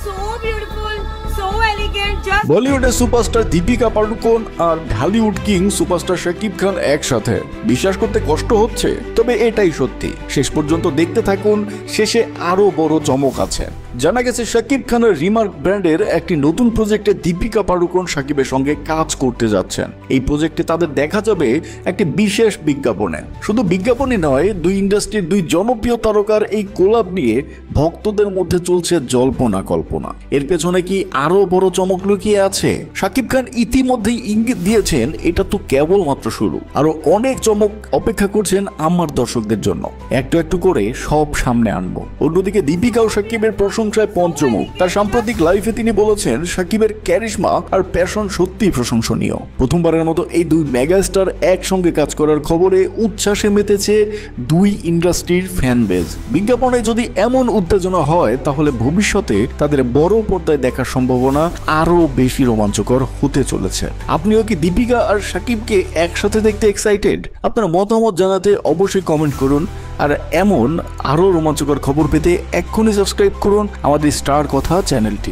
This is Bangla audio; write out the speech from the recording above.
so beautiful, so elegant. Just বলিউডের সুপারস্টার দীপিকা পাড়ুকোন আর ঢালিউড কিং সুপারস্টার শাকিব খান একসাথে, বিশ্বাস করতে কষ্ট হচ্ছে, তবে এটাই সত্যি। শেষ পর্যন্ত দেখতে থাকুন, শেষে আরো বড় চমক আছে। জানা গেছে শাকিব খানের রিমার্ক ব্র্যান্ডের একটি নতুন প্রজেক্টে দীপিকা পাড়ুকোন শাকিবের সঙ্গে কাজ করতে যাচ্ছেন। এই প্রজেক্টে তাদের দেখা যাবে একটি বিশেষ বিজ্ঞাপনে। শুধু বিজ্ঞাপনই নয়, দুই ইন্ডাস্ট্রির দুই জনপ্রিয় তারকার এই কোলাব নিয়ে ভক্তদের মধ্যে চলছে জল্পনা কল্পনা। এর পেছনে কি আরো বড় চমক লুকিয়ে আছে? শাকিব খান ইতিমধ্যেই ইঙ্গিত দিয়েছেন এটা তো কেবলমাত্র শুরু, আরো অনেক চমক অপেক্ষা করছেন আমার দর্শকদের জন্য। একটু একটু করে সব সামনে আনবো। অন্যদিকে দীপিকা ও শাকিবের প্রশংসায় পঞ্চমুখ। তার সাম্প্রতিক লাইফে তিনি বলেছেন শাকিবের ক্যারিশমা আর প্যাশন সত্যিই প্রশংসনীয়। প্রথমবারের মতো এই দুই মেগাস্টার একসঙ্গে কাজ করার খবরে উচ্ছ্বাসে মেতেছে দুই ইন্ডাস্ট্রির ফ্যান বেজ। বিজ্ঞাপনে যদি এমন উত্তেজনা হয়, তাহলে ভবিষ্যতে তাদের বড় পর্দায় দেখার সম্ভাবনা আরো বেশি রোমাঞ্চকর হতে চলেছে। আপনিও কি দীপিকা আর শাকিবকে একসাথে দেখতে এক্সাইটেড? আপনার মতামত জানাতে অবশ্যই কমেন্ট করুন। আর এমন আরো রোমাঞ্চকর খবর পেতে এক্ষুনি সাবস্ক্রাইব করুন আমাদের স্টার কথা চ্যানেলটি।